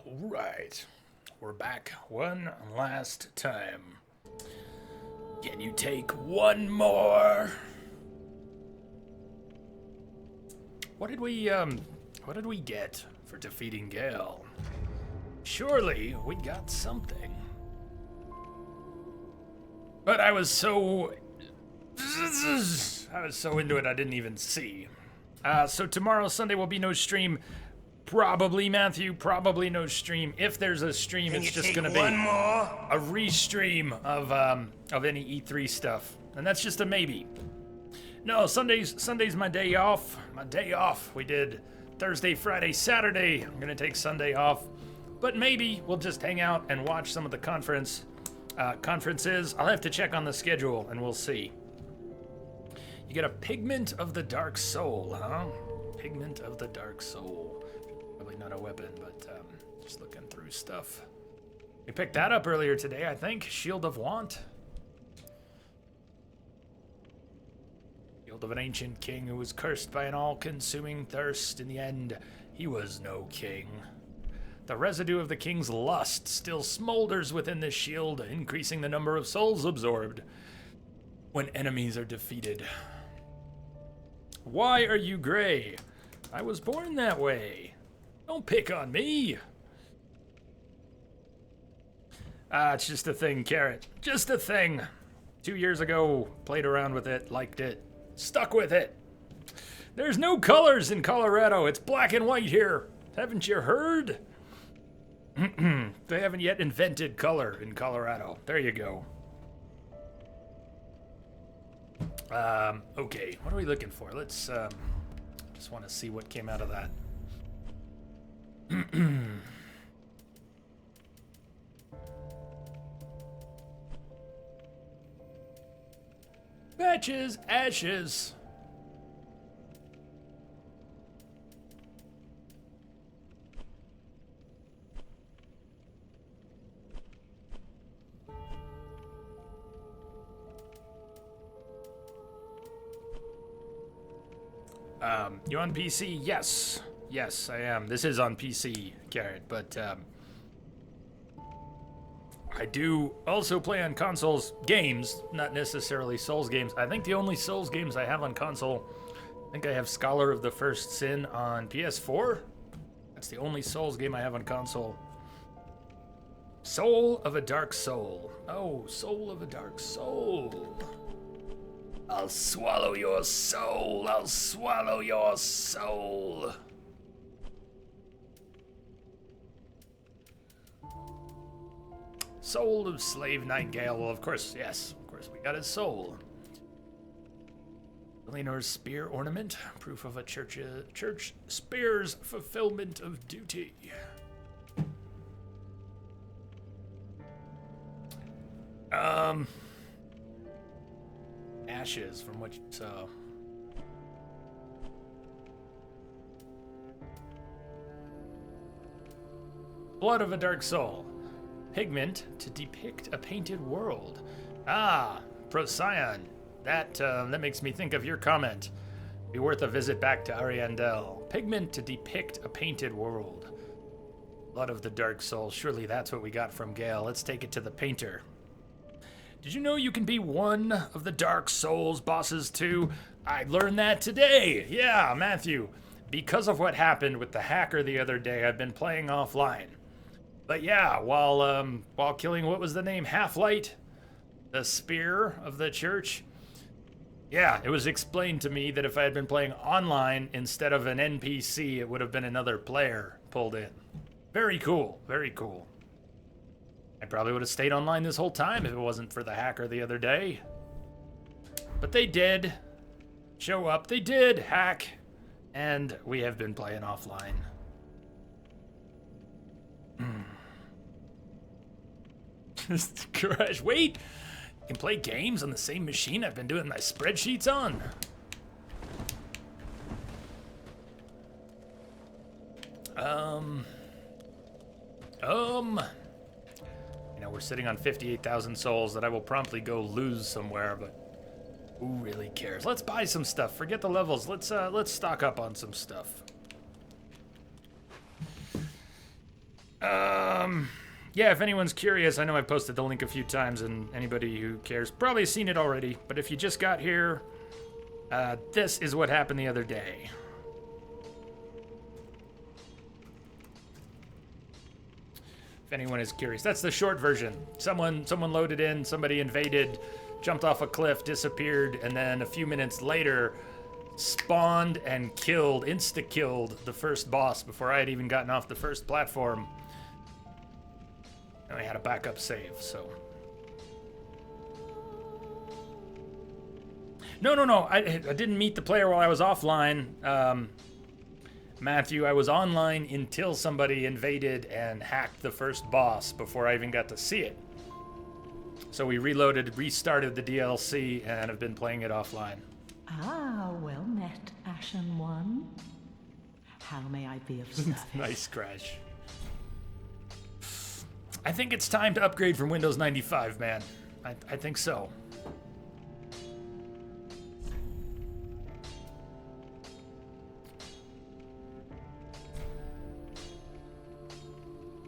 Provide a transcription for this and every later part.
Alright, we're back one last time. Can you take one more? What did we get for defeating Gale? Surely we got something. But I was so into it I didn't even see. So tomorrow, Sunday, will be no stream. Probably, Matthew, probably no stream. If there's a stream, it's just gonna be a restream of any E3 stuff. And that's just a maybe. No, Sunday's my day off. My day off. We did Thursday, Friday, Saturday. I'm gonna take Sunday off. But maybe we'll just hang out and watch some of the conferences. I'll have to check on the schedule and we'll see. You get a Pigment of the Dark Soul, huh? Pigment of the Dark Soul. Probably not a weapon, but just looking through stuff. We picked that up earlier today, I think. Shield of Want. Shield of an ancient king who was cursed by an all-consuming thirst. In the end, he was no king. The residue of the king's lust still smolders within the shield, increasing the number of souls absorbed when enemies are defeated. Why are you gray? I was born that way. Don't pick on me. It's just a thing, Carrot. Just a thing. 2 years ago, played around with it, liked it, stuck with it. There's no colors in Colorado. It's black and white here. Haven't you heard? They haven't yet invented color in Colorado. There you go. Okay, what are we looking for? Let's, just want to see what came out of that. Batches, ashes. You on PC? Yes. Yes, I am. This is on PC, Carrot, but, I do also play on consoles games, not necessarily Souls games. I think the only Souls games I have on console, I think I have Scholar of the First Sin on PS4. That's the only Souls game I have on console. Soul of a Dark Soul. Oh, Soul of a Dark Soul. I'll swallow your soul. I'll swallow your soul. Soul of Slave Nightingale. Well, of course, yes. Of course, we got his soul. Eleanor's spear ornament. Proof of a church spear's fulfillment of duty. Ashes from what you saw. Blood of a Dark Soul. Pigment to depict a painted world. Ah, Procyon. That makes me think of your comment. Be worth a visit back to Ariandel. Pigment to depict a painted world. Blood of the Dark Soul. Surely that's what we got from Gale. Let's take it to the painter. Did you know you can be one of the Dark Souls bosses too? I learned that today. Yeah, Matthew. Because of what happened with the hacker the other day, I've been playing offline. But yeah, while killing, what was the name? Half-Light? The spear of the church? Yeah, it was explained to me that if I had been playing online instead of an NPC, it would have been another player pulled in. Very cool, very cool. I probably would have stayed online this whole time if it wasn't for the hacker the other day. But they did show up, they did hack, and we have been playing offline. Crash, wait! You can play games on the same machine I've been doing my spreadsheets on. You know, we're sitting on 58,000 souls that I will promptly go lose somewhere, but who really cares? Let's buy some stuff. Forget the levels. Let's stock up on some stuff. Yeah, if anyone's curious, I know I've posted the link a few times, and anybody who cares probably has seen it already. But if you just got here, this is what happened the other day. If anyone is curious, that's the short version. Someone loaded in, somebody invaded, jumped off a cliff, disappeared, and then a few minutes later spawned and killed, insta-killed the first boss before I had even gotten off the first platform. And I had a backup save, so. No, I didn't meet the player while I was offline. Matthew, I was online until somebody invaded and hacked the first boss before I even got to see it. So we reloaded, restarted the DLC, and have been playing it offline. Ah, well met, Ashen One. How may I be of service? Nice, Crash. I think it's time to upgrade from Windows 95, man. I think so.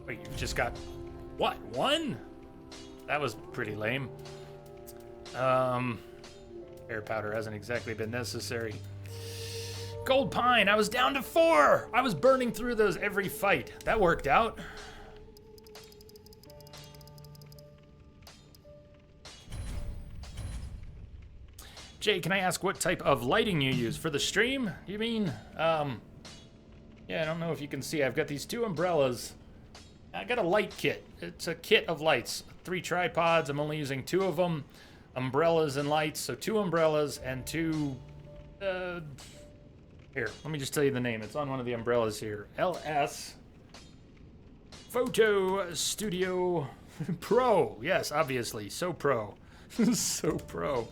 Wait, you've just got, what, one? That was pretty lame. Air powder hasn't exactly been necessary. Gold Pine, I was down to 4! I was burning through those every fight. That worked out. Jay, can I ask what type of lighting you use for the stream? You mean, yeah, I don't know if you can see. I've got these 2 umbrellas. I got a light kit. It's a kit of lights. 3 tripods. I'm only using 2 of them. Umbrellas and lights. So 2 umbrellas and 2... Here, let me just tell you the name. It's on one of the umbrellas here. LS Photo Studio Pro. Yes, obviously. So pro. So pro.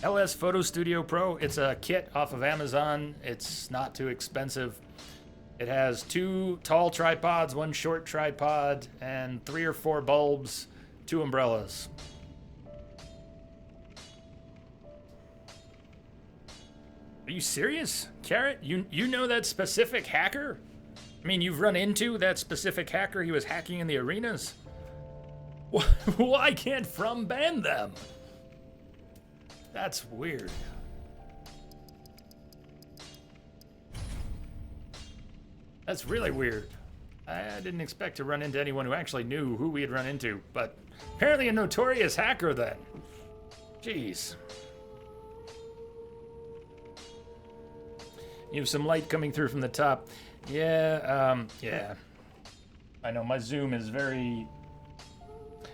LS Photo Studio Pro. It's a kit off of Amazon. It's not too expensive. It has 2 tall tripods, 1 short tripod, and 3 or 4 bulbs, 2 umbrellas. Are you serious, Carrot? You know that specific hacker? I mean, you've run into that specific hacker. He was hacking in the arenas. Why can't From ban them? That's weird. That's really weird. I didn't expect to run into anyone who actually knew who we had run into, but apparently a notorious hacker then. Jeez. You have some light coming through from the top. Yeah, yeah. I know my zoom is very...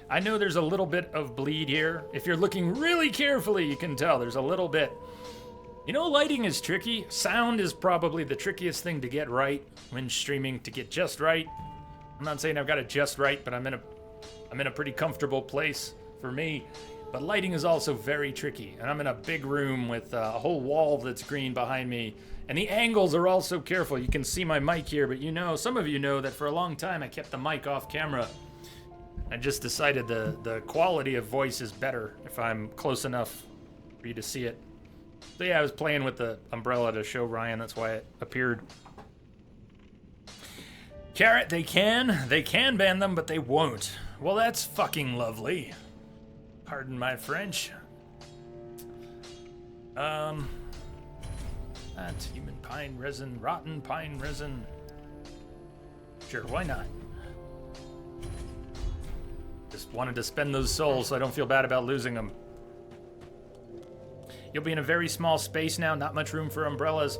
I know there's a little bit of bleed here. If you're looking really carefully, you can tell there's a little bit. You know, lighting is tricky. Sound is probably the trickiest thing to get right when streaming, to get just right. I'm not saying I've got it just right, but I'm in a pretty comfortable place for me. But lighting is also very tricky, and I'm in a big room with a whole wall that's green behind me, and the angles are also careful. You can see my mic here, but you know, some of you know that for a long time I kept the mic off camera. I just decided the quality of voice is better if I'm close enough for you to see it. So yeah, I was playing with the umbrella to show Ryan, that's why it appeared. Carrot, they can ban them, but they won't. Well, that's fucking lovely. Pardon my French. That's human pine resin, rotten pine resin. Sure, why not? Just wanted to spend those souls so I don't feel bad about losing them. You'll be in a very small space now, not much room for umbrellas.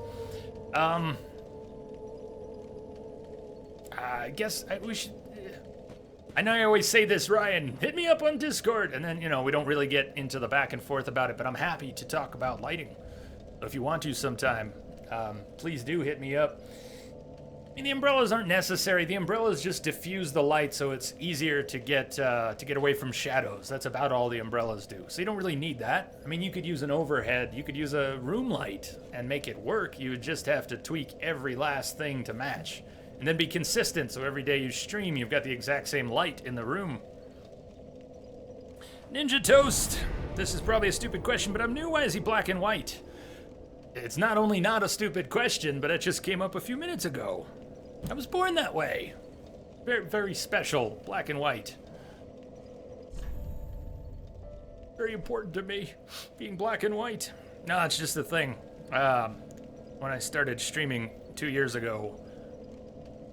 I guess we should... I know I always say this, Ryan, hit me up on Discord, and then, you know, we don't really get into the back and forth about it, but I'm happy to talk about lighting. So if you want to sometime, please do hit me up. I mean, the umbrellas aren't necessary. The umbrellas just diffuse the light so it's easier to get away from shadows. That's about all the umbrellas do. So you don't really need that. I mean, you could use an overhead. You could use a room light and make it work. You would just have to tweak every last thing to match. And then be consistent, so every day you stream, you've got the exact same light in the room. Ninja Toast! This is probably a stupid question, but I'm new. Why is he black and white? It's not only not a stupid question, but it just came up a few minutes ago. I was born that way. Very, very special, black and white. Very important to me, being black and white. No, it's just a thing. When I started streaming 2 years ago,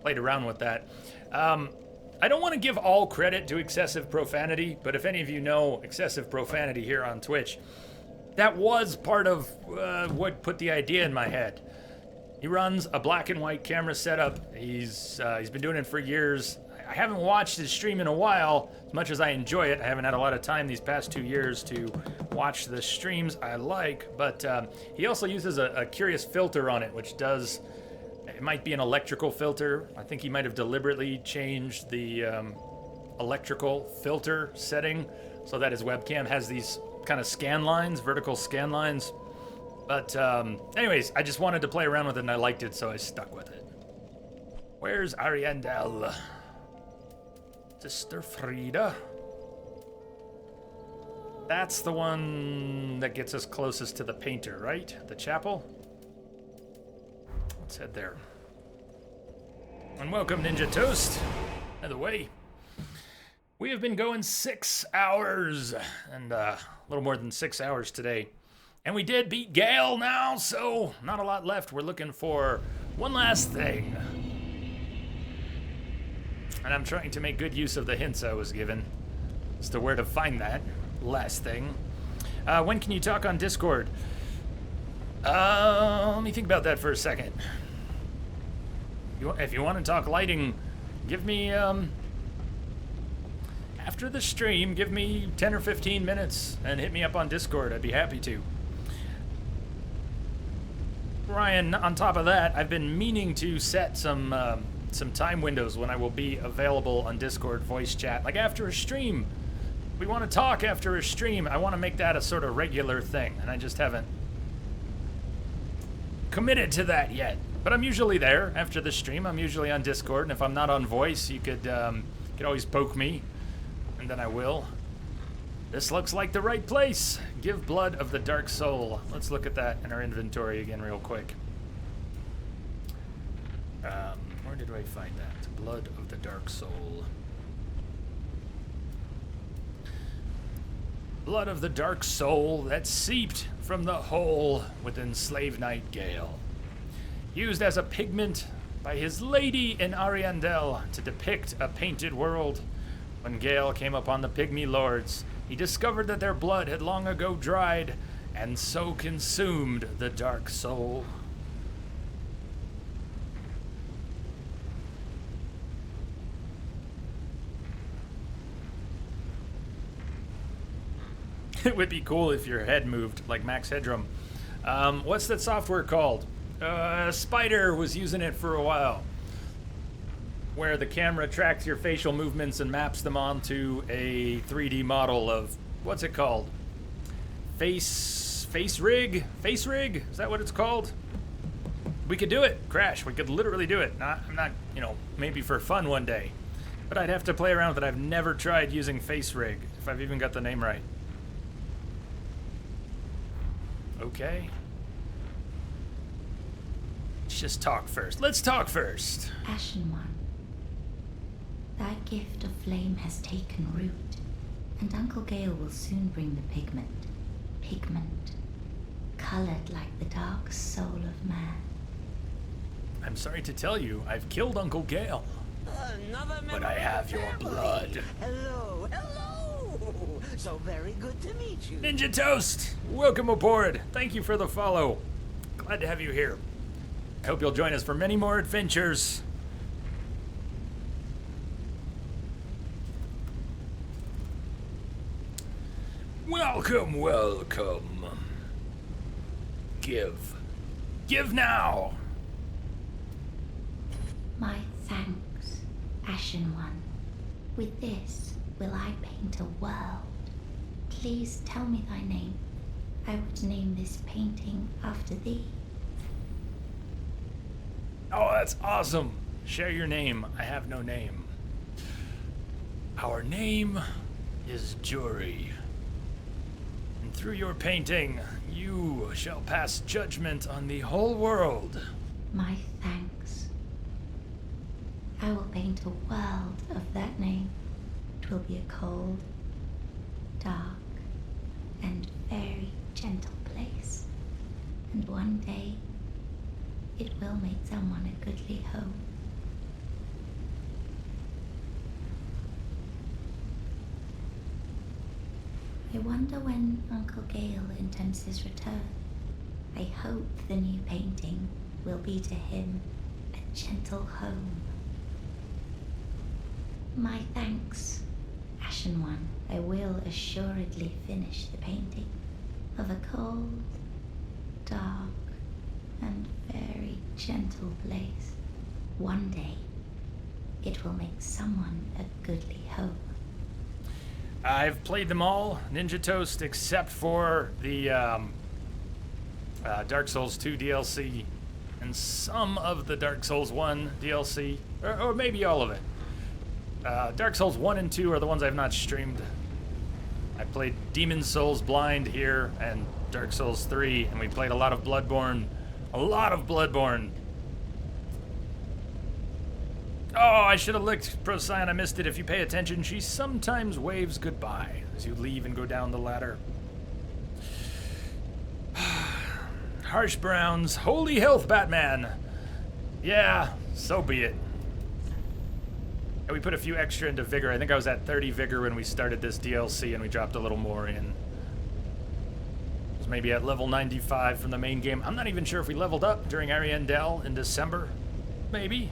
played around with that. I don't want to give all credit to excessive profanity, but if any of you know excessive profanity here on Twitch, that was part of what put the idea in my head. He runs a black and white camera setup. He's been doing it for years. I haven't watched his stream in a while. As much as I enjoy it, I haven't had a lot of time these past 2 years to watch the streams I like, but he also uses a curious filter on it, which does, it might be an electrical filter. I think he might have deliberately changed the electrical filter setting so that his webcam has these kind of scan lines, vertical scan lines. But anyways, I just wanted to play around with it and I liked it, so I stuck with it. Where's Ariandel? Sister Frida? That's the one that gets us closest to the painter, right? The chapel? Let's head there. And welcome, Ninja Toast. By the way, we have been going 6 hours, and a little more than 6 hours today. And we did beat Gale now, so not a lot left. We're looking for one last thing. And I'm trying to make good use of the hints I was given as to where to find that last thing. When can you talk on Discord? Let me think about that for a second. If you want to talk lighting, give me, after the stream, give me 10 or 15 minutes and hit me up on Discord. I'd be happy to. Ryan, on top of that, I've been meaning to set some time windows when I will be available on Discord voice chat. Like after a stream, we want to talk after a stream. I want to make that a sort of regular thing, and I just haven't committed to that yet. But I'm usually there after the stream. I'm usually on Discord, and if I'm not on voice, you could always poke me, and then I will. This looks like the right place. Give Blood of the Dark Soul. Let's look at that in our inventory again real quick. Where did I find that? Blood of the Dark Soul. Blood of the Dark Soul that seeped from the hole within Slave Knight Gale. Used as a pigment by his lady in Ariandel to depict a painted world. When Gale came upon the Pygmy Lords, he discovered that their blood had long ago dried, and so consumed the Dark Soul. It would be cool if your head moved, like Max Headroom. What's that software called? Spider was using it for a while, where the camera tracks your facial movements and maps them onto a 3D model of, what's it called? Face rig? Face rig? Is that what it's called? We could do it, Crash. We could literally do it. I'm not, maybe for fun one day. But I'd have to play around with it. I've never tried using face rig, if I've even got the name right. Okay. Let's just talk first. Let's talk first. Ashen One, thy gift of flame has taken root, and Uncle Gale will soon bring the pigment. Pigment, colored like the dark soul of man. I'm sorry to tell you, I've killed Uncle Gale. But I have your blood. Hello, hello! So very good to meet you. Ninja Toast, welcome aboard. Thank you for the follow. Glad to have you here. I hope you'll join us for many more adventures. Welcome, welcome. Give. Give now. My thanks, Ashen One. With this will I paint a world. Please tell me thy name. I would name this painting after thee. Oh, that's awesome. Share your name. I have no name. Our name is Jury. And through your painting, you shall pass judgment on the whole world. My thanks. I will paint a world of that name. It will be a cold, dark, and very gentle place. And one day, it will make someone a goodly home. I wonder when Uncle Gale intends his return. I hope the new painting will be to him a gentle home. My thanks, Ashen One. I will assuredly finish the painting of a cold, dark, and very gentle place. One day, it will make someone a goodly home. I've played them all, Ninja Toast, except for the Dark Souls 2 DLC and some of the Dark Souls 1 DLC, or maybe all of it. Dark Souls 1 and 2 are the ones I've not streamed. I played Demon Souls Blind here and Dark Souls 3, and we played a lot of Bloodborne. A lot of Bloodborne. Oh, I should have licked Procyon. I missed it. If you pay attention, she sometimes waves goodbye as you leave and go down the ladder. Harsh Browns. Holy health, Batman. Yeah, so be it. And we put a few extra into Vigor. I think I was at 30 Vigor when we started this DLC, and we dropped a little more in. It was maybe at level 95 from the main game. I'm not even sure if we leveled up during Ariandel in December. Maybe.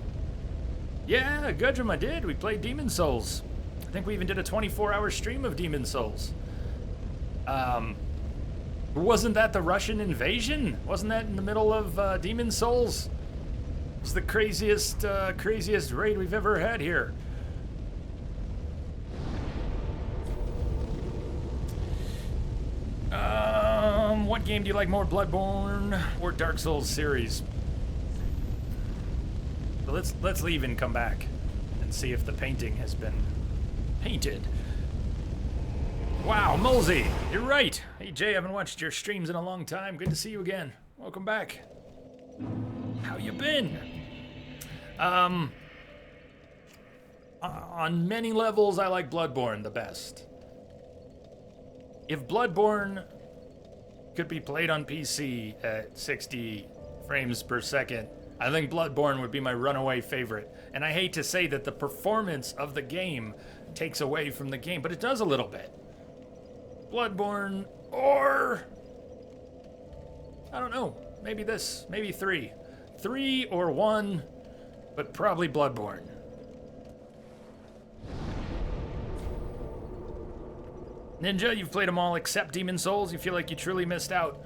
Yeah, Gudrum, I did. We played Demon Souls. I think we even did a 24-hour stream of Demon Souls. Wasn't that the Russian invasion? Wasn't that in the middle of Demon Souls? It was the craziest raid we've ever had here. What game do you like more, Bloodborne or Dark Souls series? So let's leave and come back and see if the painting has been painted. Wow, Mulsey, you're right. Hey Jay, I haven't watched your streams in a long time. Good to see you again. Welcome back. How you been? On many levels, I like Bloodborne the best. If Bloodborne could be played on PC at 60 frames per second, I think Bloodborne would be my runaway favorite. And I hate to say that the performance of the game takes away from the game, but it does a little bit. Bloodborne, or I don't know, maybe this, maybe 3. 3 or 1, but probably Bloodborne. Ninja, you've played them all except Demon Souls. You feel like you truly missed out.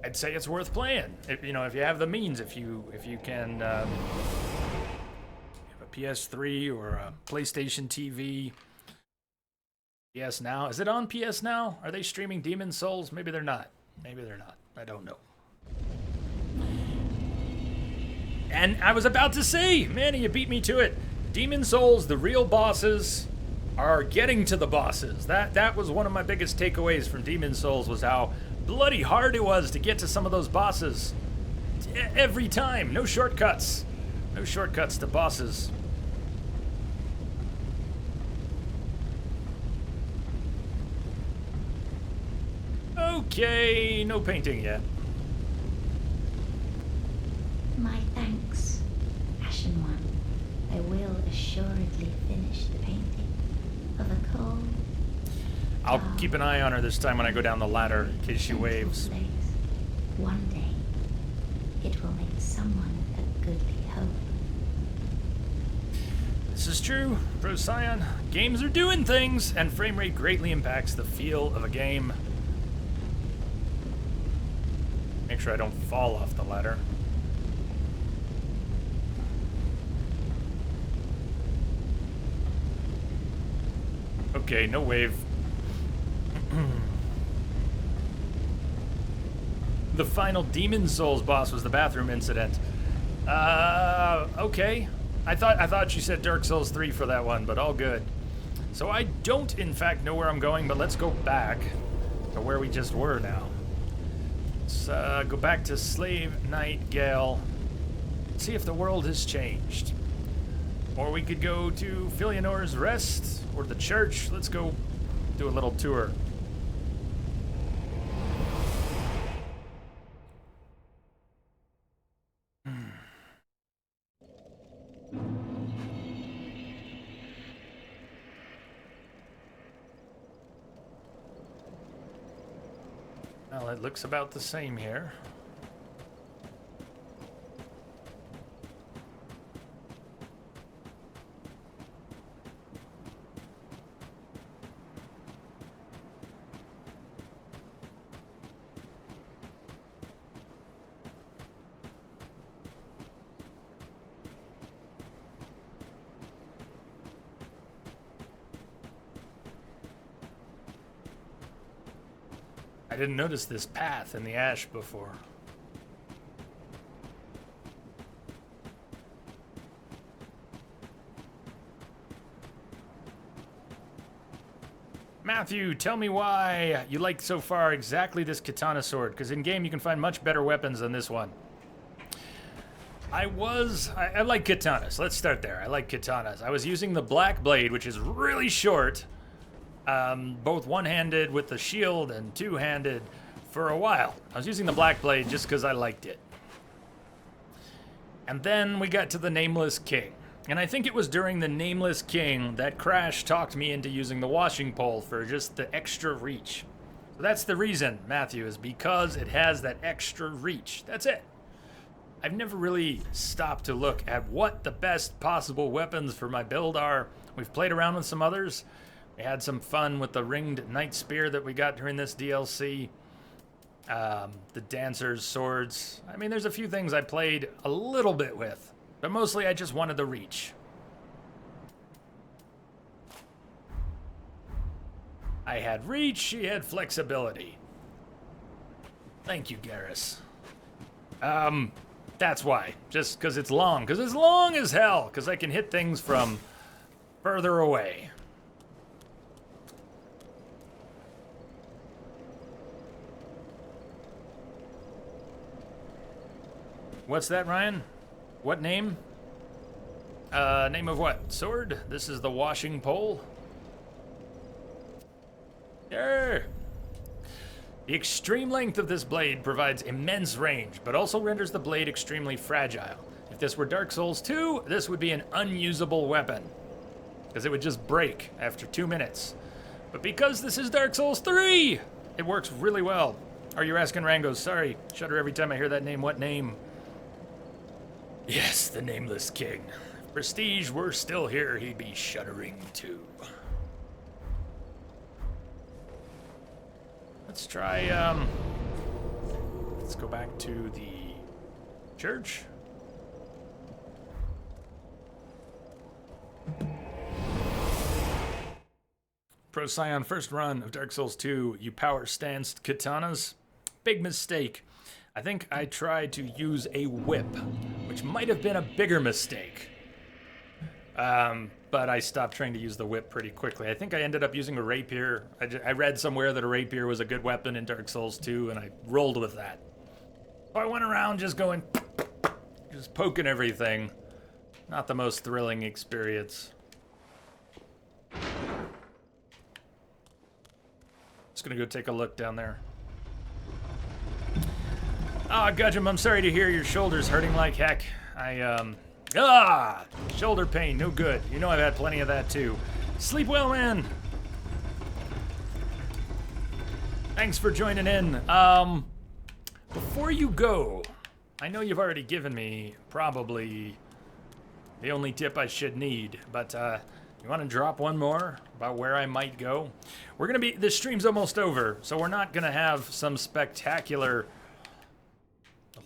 I'd say it's worth playing. If you have the means, if you can, you have a PS3 or a PlayStation TV. PS Now. Is it on PS Now? Are they streaming Demon Souls? Maybe they're not. Maybe they're not. I don't know. And I was about to say, Manny, you beat me to it. Demon Souls, the real bosses are getting to the bosses. That was one of my biggest takeaways from Demon Souls, was how bloody hard it was to get to some of those bosses. Every time. No shortcuts. No shortcuts to bosses. Okay, no painting yet. My thanks, Ashen One. I will assuredly finish the painting of a cold. I'll keep an eye on her this time when I go down the ladder in case she waves. Place. One day, it will make someone a goodly home. This is true, Procyon. Games are doing things, and frame rate greatly impacts the feel of a game. Make sure I don't fall off the ladder. Okay, no wave. The final Demon Souls boss was the bathroom incident. Okay. I thought you said Dark Souls 3 for that one, but all good. So I don't, in fact, know where I'm going, but let's go back to where we just were now. Let's go back to Slave Night Gale see if the world has changed. Or we could go to Filianor's Rest or the church. Let's go do a little tour. Well, it looks about the same here. I didn't notice this path in the ash before. Matthew, tell me why you like so far exactly this katana sword, because in game you can find much better weapons than this one. I like katanas. Let's start there. I like katanas. I was using the black blade, which is really short. Both one-handed with the shield and two-handed for a while. I was using the black blade just because I liked it. And then we got to the Nameless King. And I think it was during the Nameless King that Crash talked me into using the washing pole for just the extra reach. So that's the reason, Matthew, is because it has that extra reach. That's it. I've never really stopped to look at what the best possible weapons for my build are. We've played around with some others. We had some fun with the ringed knight spear that we got during this DLC. The dancer's swords. I mean, there's a few things I played a little bit with, but mostly I just wanted the reach. I had reach, she had flexibility. Thank you, Garrus. That's why. Just because it's long. Because it's long as hell. Because I can hit things from further away. What's that, Ryan? What name? Name of what? Sword? This is the washing pole. There. The extreme length of this blade provides immense range, but also renders the blade extremely fragile. If this were Dark Souls 2, this would be an unusable weapon, because it would just break after 2 minutes. But because this is Dark Souls 3, it works really well. Are you asking Rango? Sorry, shudder every time I hear that name. What name? Yes, the Nameless King. If Prestige were still here, he'd be shuddering too. Let's try, let's go back to the church. Procyon, first run of Dark Souls 2, you power stanced katanas. Big mistake. I think I tried to use a whip, which might have been a bigger mistake. But I stopped trying to use the whip pretty quickly. I think I ended up using a rapier. I read somewhere that a rapier was a good weapon in Dark Souls 2, and I rolled with that. So I went around just going, just poking everything. Not the most thrilling experience. Just gonna go take a look down there. Ah, Gudgeon, I'm sorry to hear your shoulder's hurting like heck. Shoulder pain, no good. You know I've had plenty of that too. Sleep well, man. Thanks for joining in. Before you go, I know you've already given me probably the only tip I should need, but you want to drop one more about where I might go? This stream's almost over, so we're not gonna have some spectacular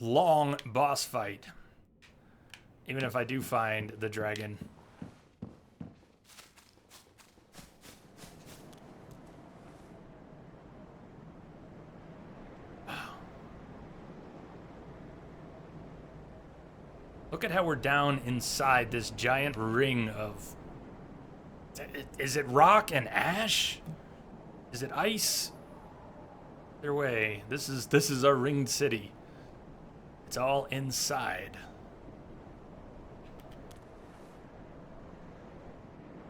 long boss fight. Even if I do find the dragon. Look at how we're down inside this giant ring of... Is it rock and ash? Is it ice? Either way, this is our ringed city. It's all inside.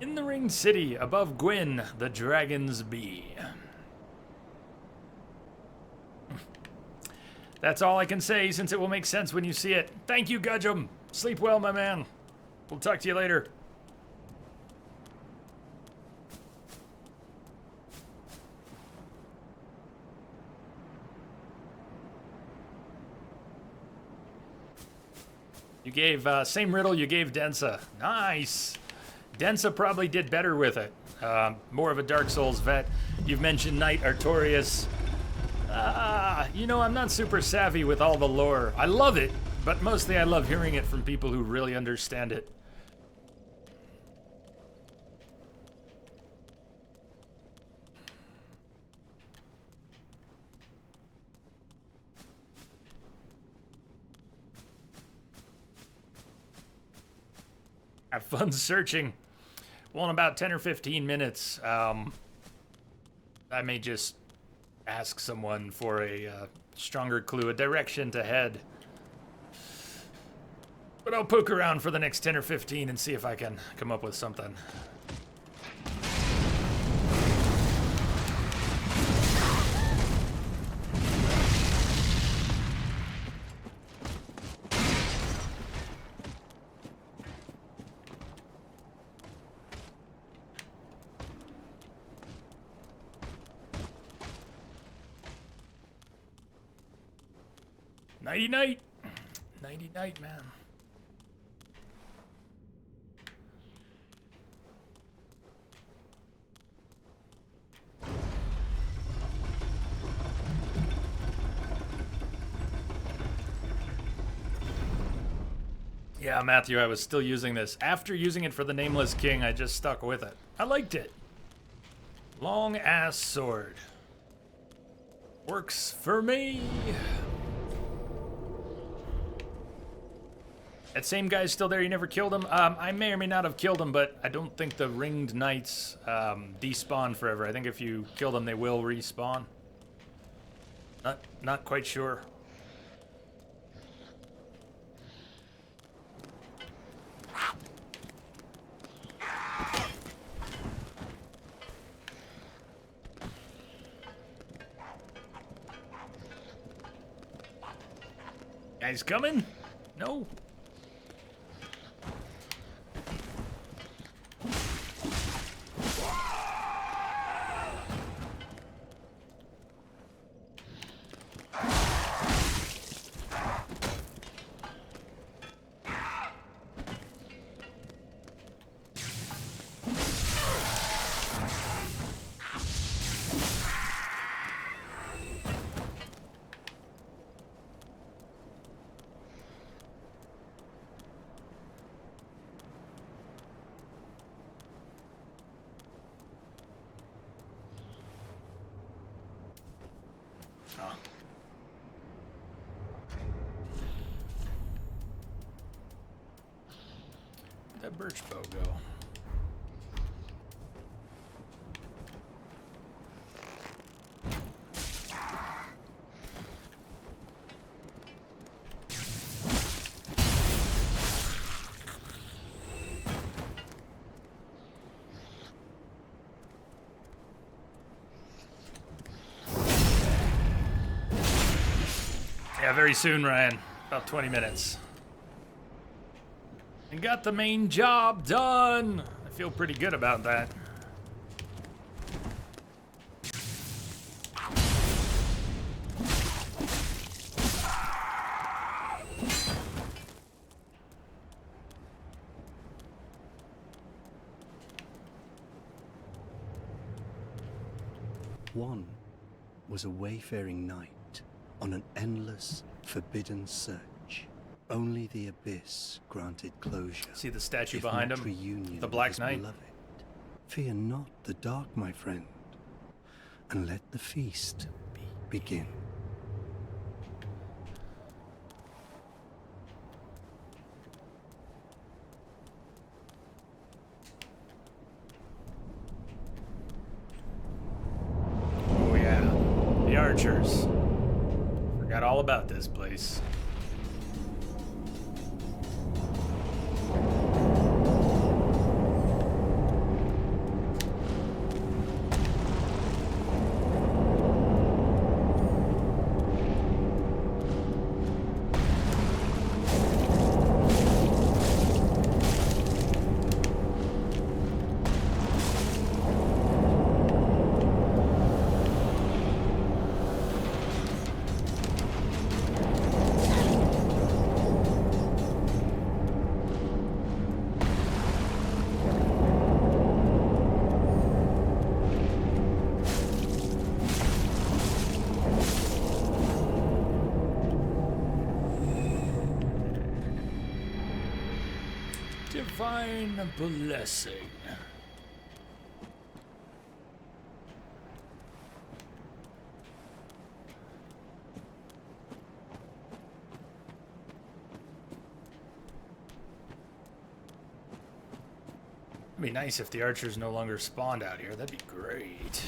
In the Ringed City, above Gwyn, the dragons be. That's all I can say, since it will make sense when you see it. Thank you, Gudgeon. Sleep well, my man. We'll talk to you later. You gave, same riddle you gave Densa. Nice. Densa probably did better with it. More of a Dark Souls vet. You've mentioned Knight Artorias. You know, I'm not super savvy with all the lore. I love it, but mostly I love hearing it from people who really understand it. Have fun searching. Well, in about 10 or 15 minutes, I may just ask someone for a stronger clue, a direction to head. But I'll poke around for the next 10 or 15 and see if I can come up with something. Nighty night. Nighty night, man. Yeah, Matthew, I was still using this. After using it for the Nameless King, I just stuck with it. I liked it. Long ass sword. Works for me. That same guy's still there, you never killed him? I may or may not have killed him, but I don't think the Ringed Knights despawn forever. I think if you kill them, they will respawn. Not quite sure. Guys coming? No. Where'd that birch bow go? Yeah, very soon, Ryan. About 20 minutes. And got the main job done. I feel pretty good about that. One was a wayfaring knight on an endless, forbidden search. Only the abyss granted closure. See the statue if behind not him? reunion The with Black his Knight? beloved. Fear not the dark, my friend, and let the feast begin. Oh yeah, the archers. Forgot all about this place. Divine blessing. It'd be nice if the archers no longer spawned out here. That'd be great.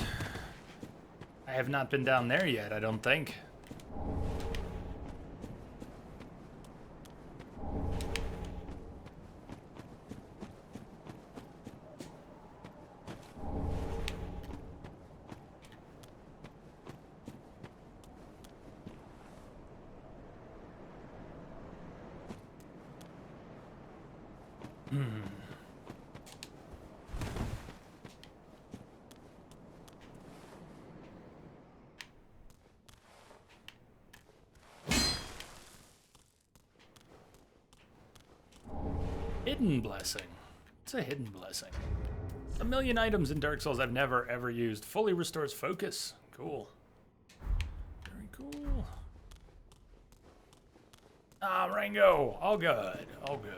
I have not been down there yet, I don't think. Hidden blessing. It's a hidden blessing. A million items in Dark Souls I've never ever used. Fully restores focus. Cool. Very cool. Ah, Rango. All good. All good.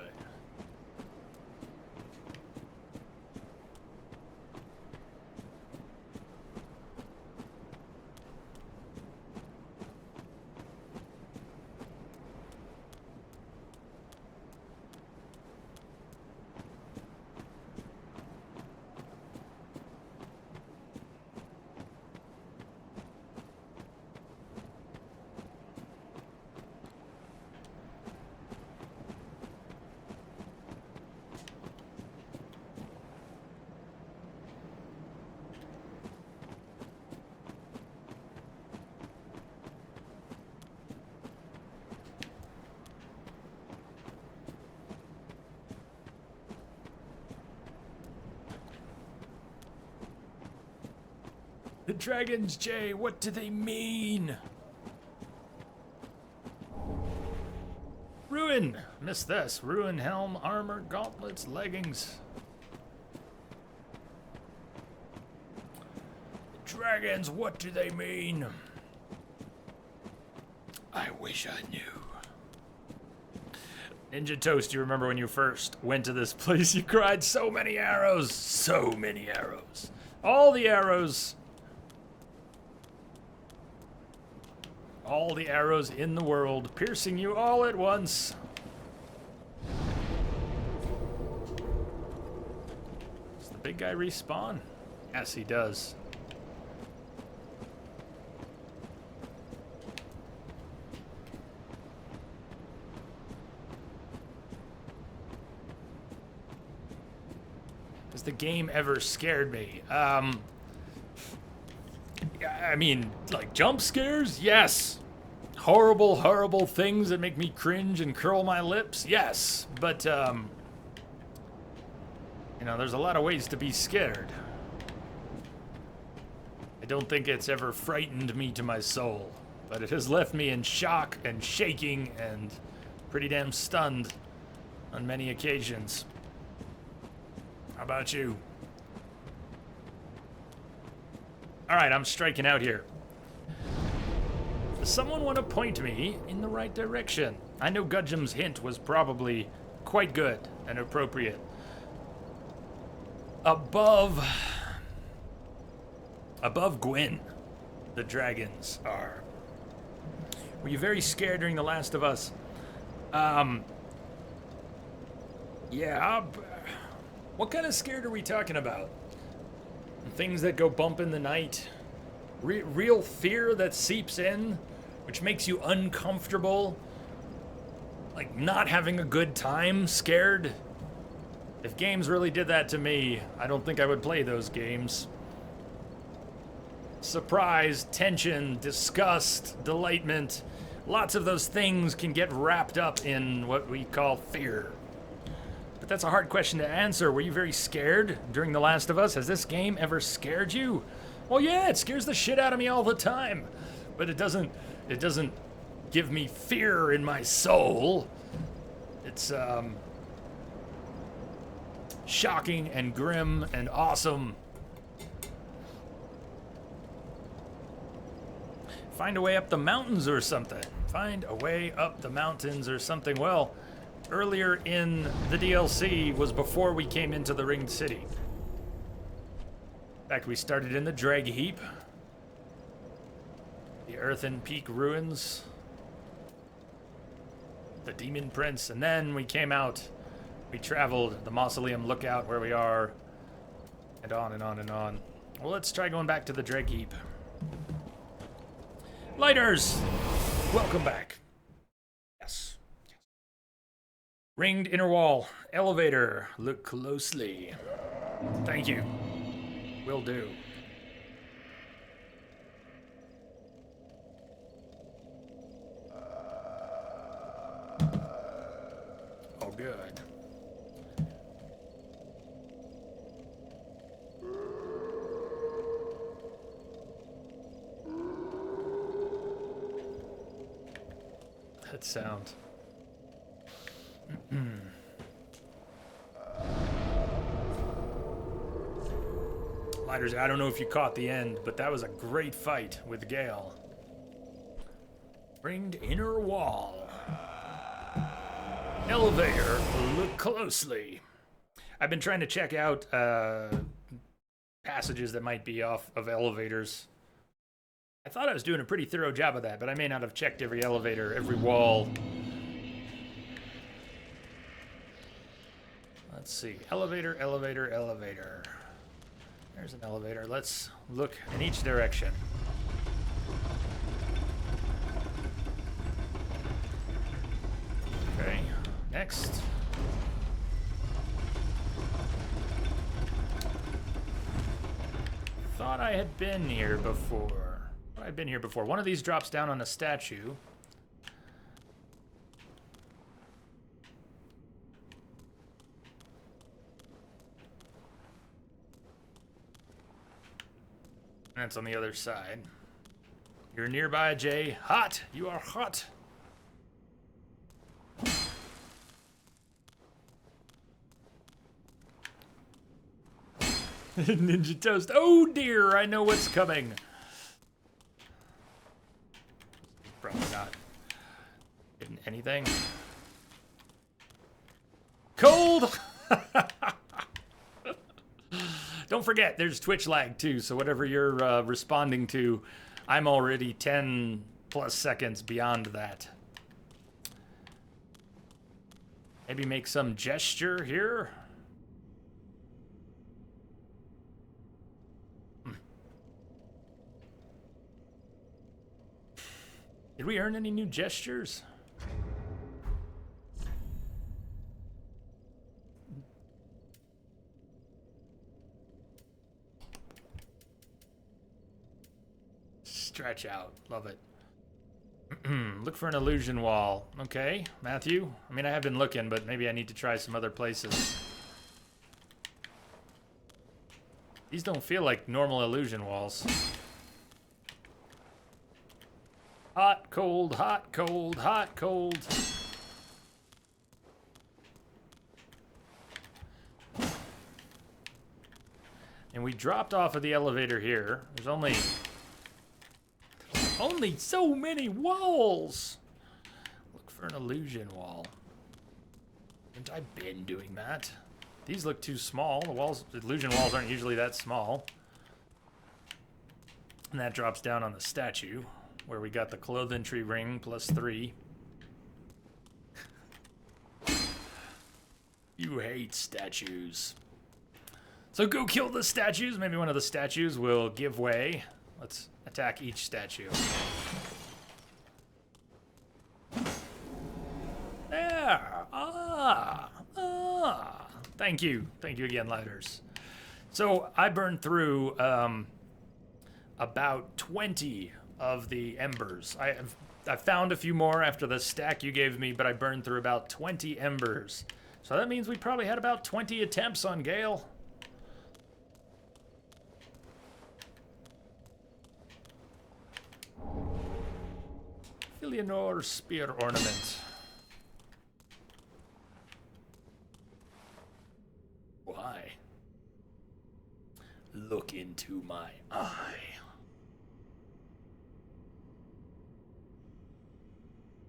The dragons, Jay, what do they mean? Ruin! Missed this. Ruin helm, armor, gauntlets, leggings. Dragons, what do they mean? I wish I knew. Ninja Toast, you remember when you first went to this place? You cried so many arrows. So many arrows. All the arrows. All the arrows in the world, piercing you all at once. Does the big guy respawn? Yes, he does. Has the game ever scared me? I mean, like jump scares? Yes. Horrible, horrible things that make me cringe and curl my lips? Yes. But, you know, there's a lot of ways to be scared. I don't think it's ever frightened me to my soul, but it has left me in shock and shaking and pretty damn stunned on many occasions. How about you? Alright, I'm striking out here. Does someone want to point me in the right direction? I know Gudgeon's hint was probably quite good and appropriate. Above Gwyn, the dragons are. Were you very scared during The Last of Us? Yeah. What kind of scared are we talking about? Things that go bump in the night? Real fear that seeps in, which makes you uncomfortable? Like not having a good time, scared? If games really did that to me, I don't think I would play those games. Surprise, tension, disgust, delightment. Lots of those things can get wrapped up in what we call fear. But that's a hard question to answer. Were you very scared during The Last of Us? Has this game ever scared you? Well, yeah, it scares the shit out of me all the time. But it doesn't give me fear in my soul. It's, shocking and grim and awesome. Find a way up the mountains or something. Find a way up the mountains or something. Well, earlier in the DLC was before we came into the Ringed City. In fact, we started in the Drag Heap, the Earthen Peak Ruins, the Demon Prince, and then we came out, we traveled the Mausoleum Lookout where we are, and on and on and on. Well, let's try going back to the Drag Heap. Lighters! Welcome back. Yes. Ringed inner wall. Elevator. Look closely. Thank you. Will do. Oh, good. That sound. Lighters, I don't know if you caught the end, but that was a great fight with Gale. Ringed inner wall. Elevator, look closely. I've been trying to check out passages that might be off of elevators. I thought I was doing a pretty thorough job of that, but I may not have checked every elevator, every wall. Let's see. Elevator, elevator, elevator. There's an elevator. Let's look in each direction. Okay, next. Thought I had been here before. I've been here before. One of these drops down on a statue. That's on the other side. You're nearby, Jay. Hot! You are hot! Ninja Toast. Oh dear, I know what's coming. Probably not getting anything. Cold! Don't forget, there's Twitch lag too, so whatever you're responding to, I'm already 10 plus seconds beyond that. Maybe make some gesture here. Did we earn any new gestures? Stretch out. Love it. Look for an illusion wall. Okay, Matthew. I mean, I have been looking, but maybe I need to try some other places. These don't feel like normal illusion walls. Hot, cold, hot, cold, hot, cold. And we dropped off of the elevator here. There's only so many walls. Look for an illusion wall. Haven't I been doing that? These look too small. The illusion walls aren't usually that small. And that drops down on the statue, where we got the clothing tree ring +3. You hate statues. So go kill the statues. Maybe one of the statues will give way. Let's attack each statue. There. Thank you. Thank you again, Lighters. So I burned through about 20 of the embers. I found a few more after the stack you gave me, but I burned through about 20 embers. So that means we probably had about 20 attempts on Gale. Eleanor spear ornament. Why? Look into my eye.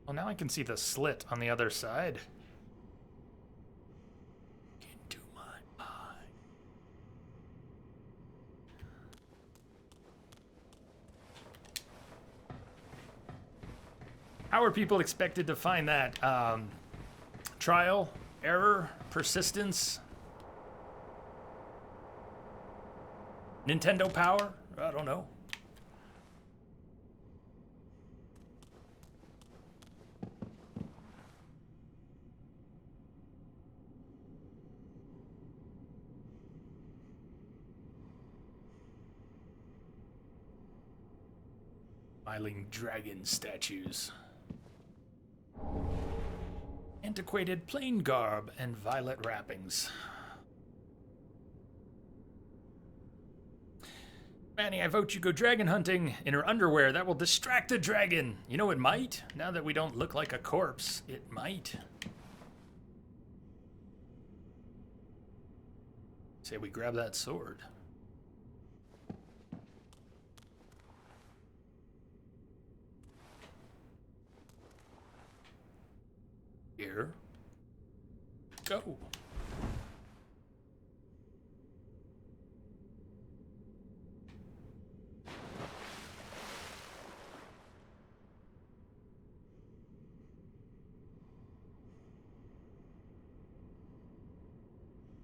Well, now I can see the slit on the other side. How are people expected to find that? Trial, error, persistence, Nintendo power? I don't know. Smiling dragon statues. Antiquated plain garb and violet wrappings. Manny, I vote you go dragon hunting in her underwear. That will distract the dragon. You know, it might. Now that we don't look like a corpse, it might. Say we grab that sword. Here. Go.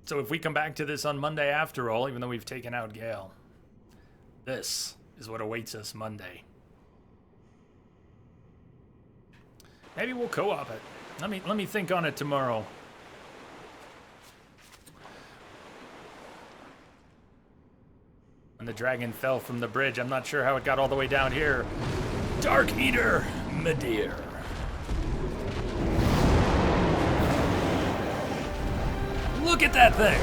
So if we come back to this on Monday after all, even though we've taken out Gale, this is what awaits us Monday. Maybe we'll co-op it. Let me think on it tomorrow. When the dragon fell from the bridge, I'm not sure how it got all the way down here. Dark Eater Midir. Look at that thing!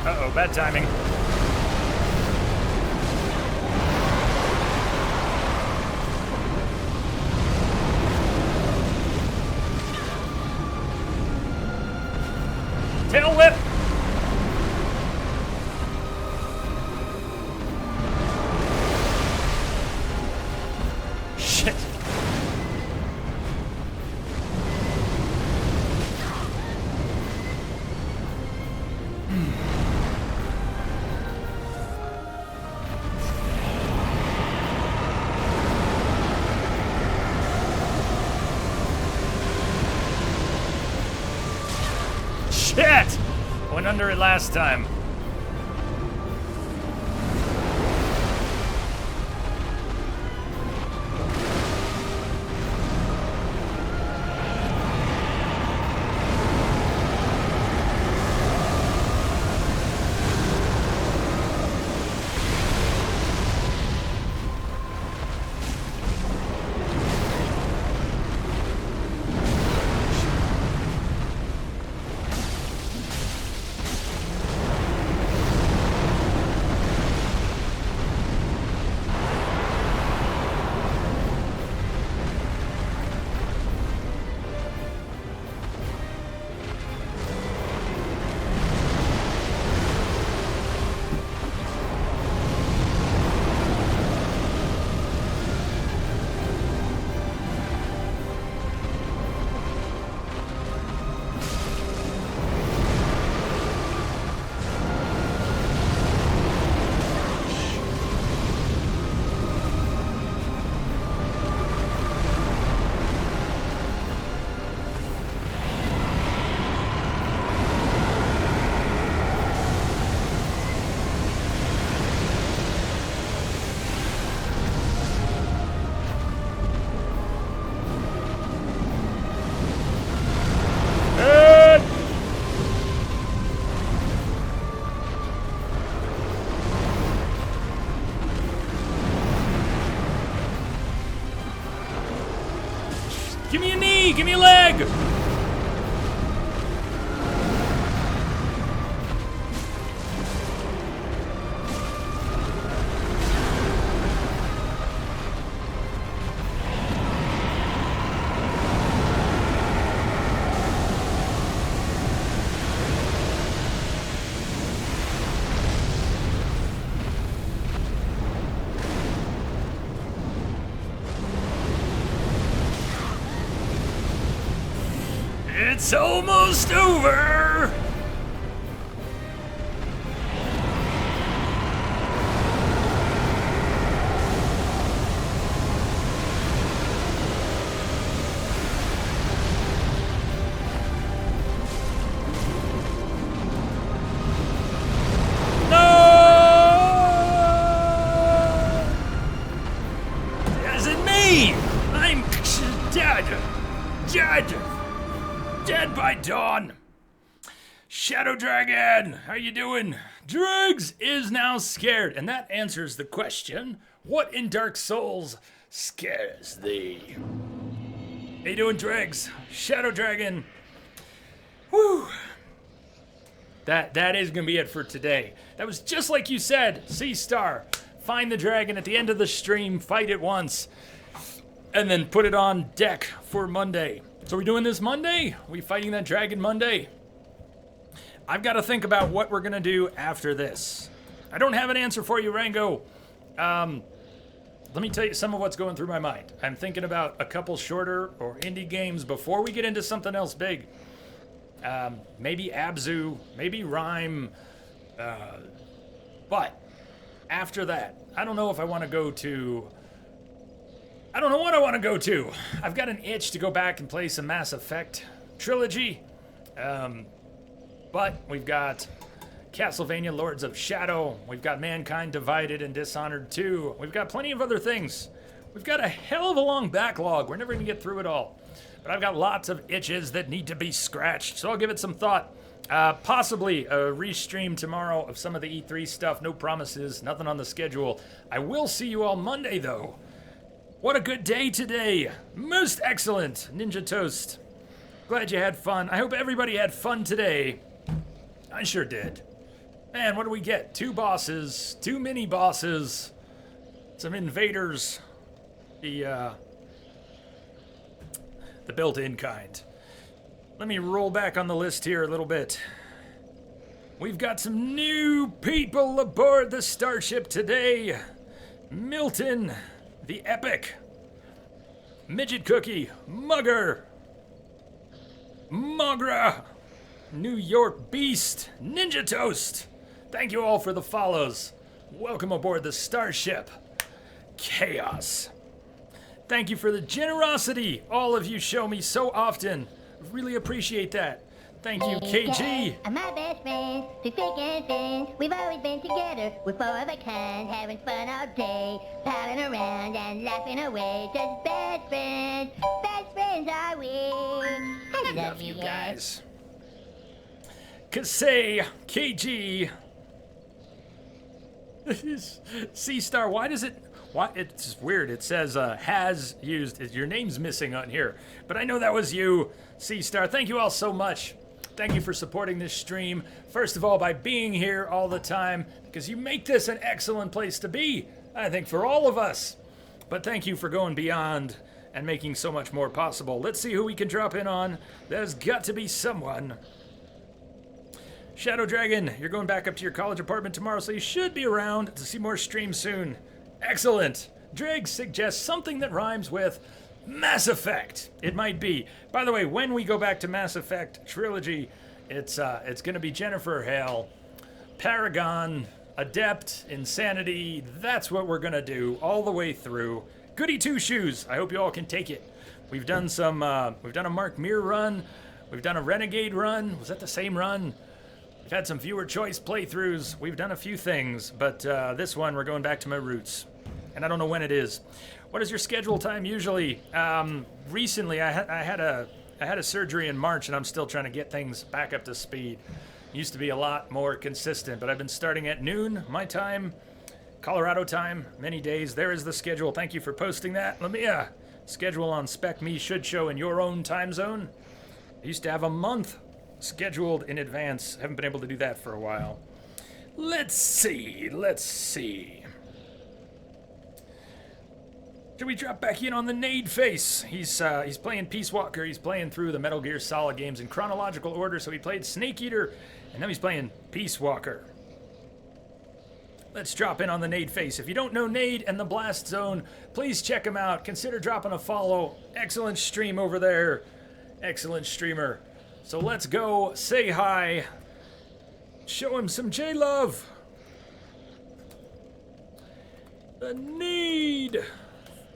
Uh-oh, bad timing. Tail whip! Shit. Shit! Went under it last time. knee! Give me a leg! It's almost over! Dead by dawn. Shadow Dragon, how you doing? Dregs is now scared, and that answers the question, what in Dark Souls scares thee? How you doing, Dregs? Shadow Dragon. Whew. That is gonna be it for today. That was just like you said, C-Star. Find the dragon at the end of the stream, fight it once, and then put it on deck for Monday. So we doing this Monday? We fighting that dragon Monday? I've got to think about what we're gonna do after this. I don't have an answer for you, Rango. Let me tell you some of what's going through my mind. I'm thinking about a couple shorter or indie games before we get into something else big. Maybe Abzu, maybe Rhyme, but after that, I don't know if I want to go to... I don't know what I want to go to. I've got an itch to go back and play some Mass Effect trilogy. But we've got Castlevania Lords of Shadow. We've got Mankind Divided and Dishonored 2. We've got plenty of other things. We've got a hell of a long backlog. We're never going to get through it all. But I've got lots of itches that need to be scratched. So I'll give it some thought. Possibly a restream tomorrow of some of the E3 stuff. No promises. Nothing on the schedule. I will see you all Monday, though. What a good day today. Most excellent, Ninja Toast. Glad you had fun. I hope everybody had fun today. I sure did. Man, what do we get? 2 bosses, 2 mini bosses, some invaders, the built-in kind. Let me roll back on the list here a little bit. We've got some new people aboard the starship today. Milton, the Epic, Midget Cookie, Mugger, Mogra, New York Beast, Ninja Toast. Thank you all for the follows. Welcome aboard the starship. Chaos. Thank you for the generosity all of you show me so often. Really appreciate that. Thank you, KG. I'm my best friend, through thick and thin. We've always been together, we're 4 of a kind, having fun all day, palling around and laughing away. Just best friends are we. I love you guys. Kasey, KG. C-Star, why does it... Why, it's weird. It says has used... Your name's missing on here. But I know that was you, C-Star. Thank you all so much. Thank you for supporting this stream. First of all, by being here all the time, because you make this an excellent place to be, I think, for all of us. But thank you for going beyond and making so much more possible. Let's see who we can drop in on. There's got to be someone. Shadow Dragon, you're going back up to your college apartment tomorrow, so you should be around to see more streams soon. Excellent. Dreg suggests something that rhymes with Mass Effect. It might be. By the way, when we go back to Mass Effect trilogy, it's going to be Jennifer Hale, Paragon, Adept, Insanity. That's what we're going to do all the way through. Goody Two Shoes. I hope you all can take it. We've done we've done a Mark Mir run. We've done a Renegade run. Was that the same run? We've had some viewer choice playthroughs. We've done a few things, but this one we're going back to my roots. And I don't know when it is. What is your schedule time usually? Recently I had a surgery in March and I'm still trying to get things back up to speed. Used to be a lot more consistent, but I've been starting at noon, my time, Colorado time, many days. There is the schedule. Thank you for posting that. Let me schedule on Spec Me should show in your own time zone. I used to have a month scheduled in advance. Haven't been able to do that for a while. Let's see. Should we drop back in on the Nade face? He's playing Peace Walker. He's playing through the Metal Gear Solid games in chronological order. So he played Snake Eater, and now he's playing Peace Walker. Let's drop in on the Nade face. If you don't know Nade and the Blast Zone, please check him out. Consider dropping a follow. Excellent stream over there. Excellent streamer. So let's go say hi. Show him some J-Love. The Nade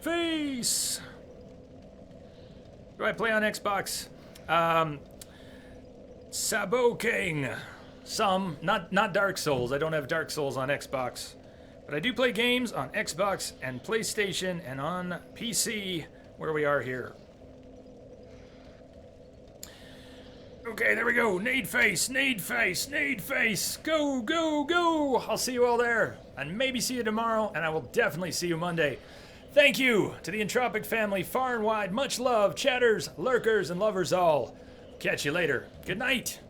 face. Do I play on Xbox? Sabo King. Some, not Dark Souls. I don't have Dark Souls on Xbox. But I do play games on Xbox and PlayStation and on PC, where we are here. Okay, there we go. Nade face, Nade face, Nade face. Go, go, go. I'll see you all there. And maybe see you tomorrow, and I will definitely see you Monday. Thank you to the Entropic family far and wide. Much love, chatters, lurkers, and lovers all. Catch you later. Good night.